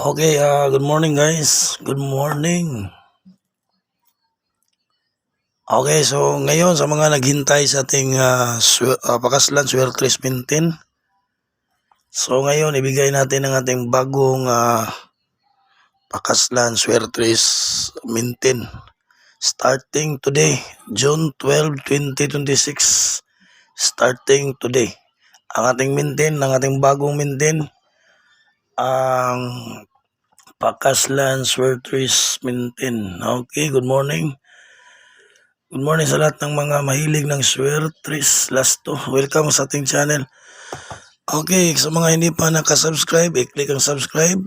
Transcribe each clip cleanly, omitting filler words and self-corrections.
Okay, good morning guys. Good morning. Okay, so ngayon sa mga naghintay sa ating Pakaslan Swertres Mintin. So ngayon ibigay natin ang ating bagong Pakaslan Swertres Mintin. Starting today, June 12, 2026. Starting today. Ang ating mintin, ang ating bagong mintin, ang Pakaslan Swertres Mintin. Okay, good morning. Good morning sa lahat ng mga mahilig ng Swertres Lasto. Welcome sa ating channel. Okay, sa mga hindi pa nakasubscribe, i-click ang subscribe.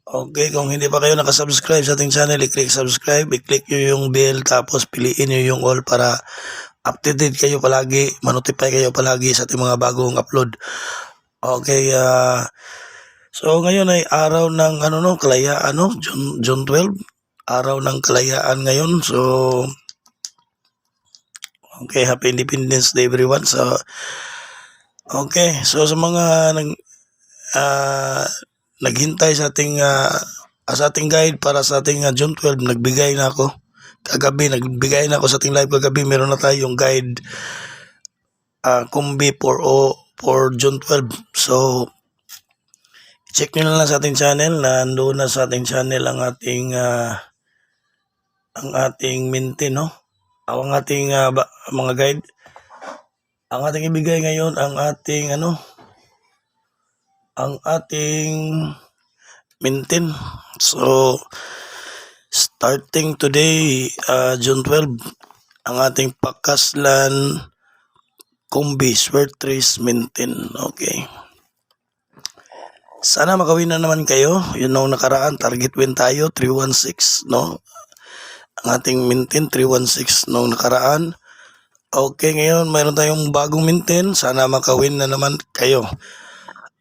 Okay, kung hindi pa kayo nakasubscribe sa ating channel, i-click subscribe, i-click nyo yung bell, tapos piliin nyo yung all para updated kayo palagi, manotify kayo palagi sa ating mga bagong upload. Okay, so ngayon ay araw ng kalayaan, June 12. Araw ng kalayaan ngayon. So okay, happy Independence Day everyone. So okay, so sa mga naghintay sa ating guide para sa ating June 12, nagbigay na ako nagbigay na ako sa ating live kagabi. Meron na tayong guide Kumbi for June 12. So check nyo na lang sa ating channel. Nandoon na sa ating channel ang ating mintin, no? Ang ating mga guide. Ang ating ibigay ngayon ang ating mintin. So starting today, June 12, ang ating Pakaslan Kumbi Swertres Mintin. Okay. Sana makawin na naman kayo. Yun ang nakaraan, target win tayo 316, no? Ang ating mintin 316 nung nakaraan. Okay, ngayon mayroon tayong bagong mintin. Sana makawin na naman kayo.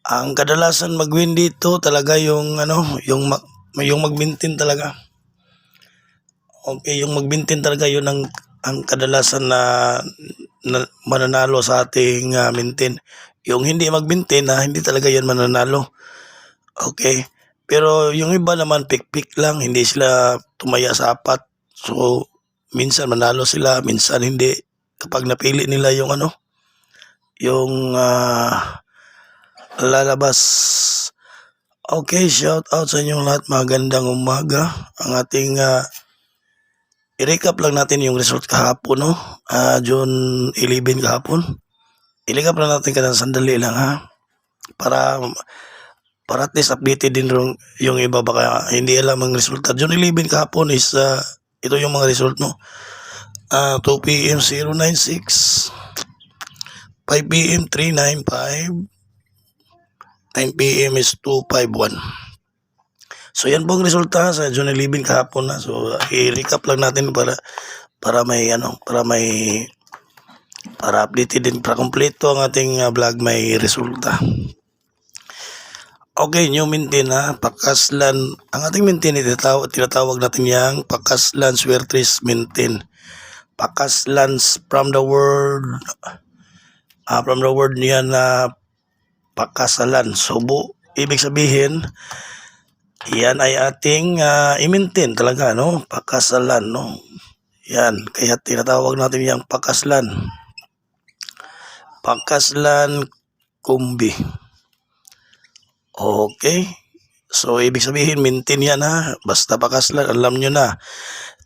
Ang kadalasan mag-win dito talaga yung mag-mintin talaga. Okay, yung mag-mintin talaga yun ang kadalasan na mananalo sa ating mintin. Yung hindi mag-mintin hindi talaga yan mananalo. Okay. Pero yung iba naman pick lang, hindi sila tumaya sa apat. So minsan manalo sila, minsan hindi. Kapag napili nila yung yung lalabas. Okay, shout out sa inyong lahat. Magandang umaga. Ang ating i-recap lang natin yung result kahapon, no? June 11 kahapon. I-recap lang natin kada sandali lang, para at least updated din yung iba, baka hindi alam ang resulta. June 11 kahapon is ito yung mga result, no? 2 p.m. 096, 5 p.m. 395, 9 p.m. is 251. So yan pong resulta sa June 11 kahapon na. So i-recap lang natin para updated din, para kompleto ang ating vlog, may resulta. Okay, new mintin, Pakaslan. Ang ating mintin tinatawag natin yang Pakaslan Swertres Mintin. Pakaslan from the word niya na pakasalan. So ibig sabihin yan ay ating imintin talaga, no? Pakasalan, no? Yan, kaya tinatawag natin yang Pakaslan. Pakaslan Kumbi. Okay. So ibig sabihin mintin yan, basta Pakaslan, alam nyo na.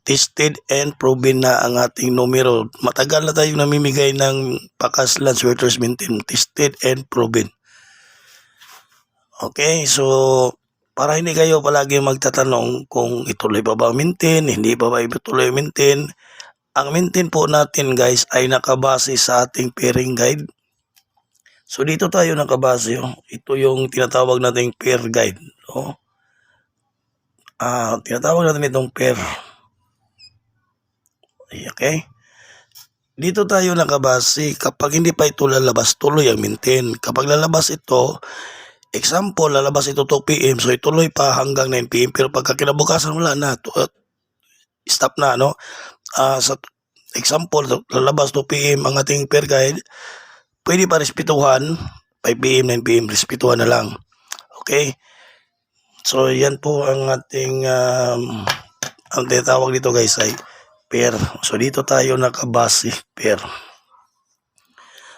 Tested and proven na ang ating numero. Matagal na tayong namimigay ng Pakaslan Swertres Mintin. Tested and proven. Okay, so para hindi kayo palagi magtatanong kung ituloy pa ba ang mintin, hindi pa ba ituloy ang mintin. Ang mintin po natin, guys, ay nakabase sa ating pairing guide. So dito tayo nakabase. Ito yung tinatawag nating pair guide. Tinatawag natin itong pair. Okay? Dito tayo nakabase. Kapag hindi pa ito lalabas, tuloy ang mintin. Kapag lalabas ito, example, lalabas ito 2 p.m. So ituloy pa hanggang 9 p.m. Pero pagka kinabukasan wala na, stop na, no? Sa example, lalabas 2 p.m. ang ating pair guide, pwede pa respetuhan 5 p.m., 9 p.m. respetuhan na lang. Okay? So yan po ang ating ang tinatawag dito guys ay pair. So dito tayo nakabase pair.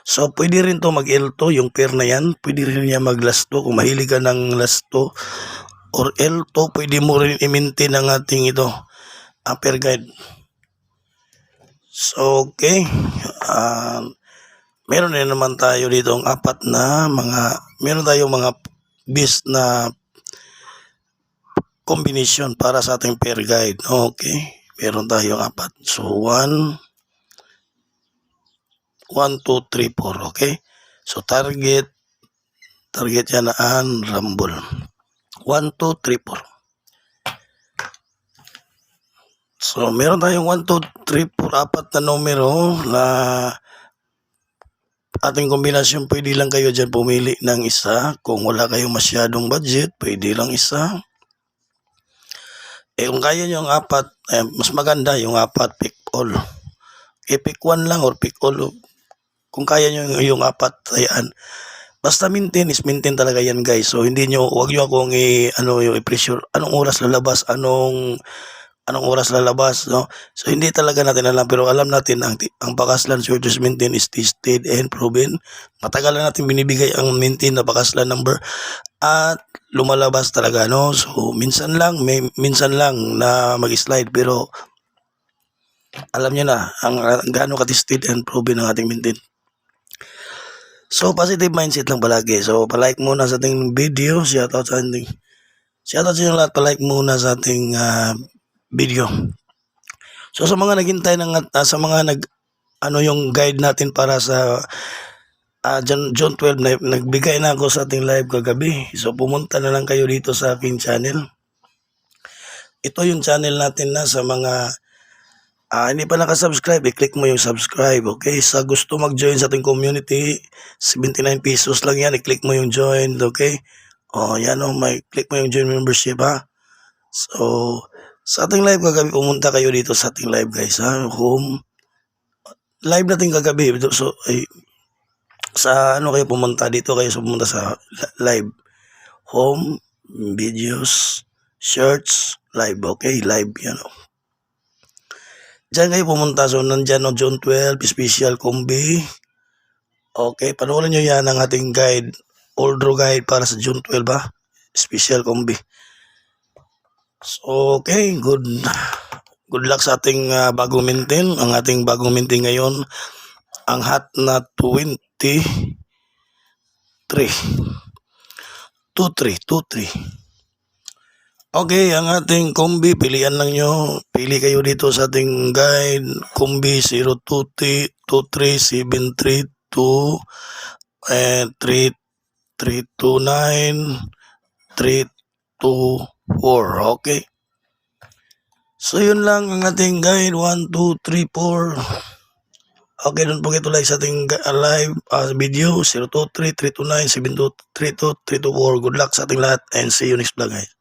So pwede rin to mag L2 yung pair na yan. Pwede rin niya mag last 2 kung mahilig ka ng last 2 or L2, pwede mo rin i-maintain ang ating ito pair guide. So okay, meron na naman tayo dito ang apat na meron tayong mga best na combination para sa ating pair guide. Okay, meron tayong apat. So 1, 2, 3, 4. Okay, so target yan aan rumble 1, 2, 3, 4. So meron tayong 1, 2, 3, 4, apat na numero na ating kombinasyon. Pwede lang kayo dyan pumili ng isa. Kung wala kayong masyadong budget, pwede lang isa. Kung kaya nyo ang apat, mas maganda yung apat, pick all. Pick one lang or pick all. Kung kaya nyo yung apat, ayan. Basta maintain talaga yan guys. So hindi nyo, wag nyo akong i-pressure. Anong oras lalabas, anong oras lalabas, no? So hindi talaga natin alam, pero alam natin ang Pakaslan Shortest Maintain is tested and proven. Matagal na natin binibigay ang maintain na Pakaslan number at lumalabas talaga, no? So minsan lang na mag-slide, pero alam niyo na ang gaano ka-tested and proven ang ating maintain. So positive mindset lang palagi. So palike muna sa ating video. Shoutout sa inyo lahat, palike muna sa ating video. So sa mga naghintay sa mga yung guide natin para sa June 12 na nagbigay na ako sa ating live kagabi. So pumunta na lang kayo dito sa aking channel. Ito yung channel natin na sa mga hindi pa nakasubscribe, i-click mo yung subscribe, okay? Sa gusto mag-join sa ating community, 79 pesos lang yan, i-click mo yung join, okay? Yan click mo yung join membership, ha? So sa ating live kagabi, pumunta kayo dito sa ating live guys, ha? Home. Live natin kagabi. So, sa kayo pumunta dito kayo, pumunta sa live. Home, videos, shirts, live, okay? Live, yan. Diyan kayo pumunta. So, nandyan June 12, special combi. Okay, panoorin nyo yan ang ating guide, all draw guide para sa June 12, ha? Special combi. So, okay, good luck sa ating bagong maintain. Ang ating bagong maintain ngayon, ang hot na 23. 23. Okay, ang ating combi, pilian lang nyo. Pili kayo dito sa ating guide, combi 023-732 and 3329-324. Okay. So yun lang ang ating guide, 1, 2, 3, 4. Okay, don't forget to like sa ating live video 023-329-732-324. Good luck sa ating lahat and see you next vlog guys.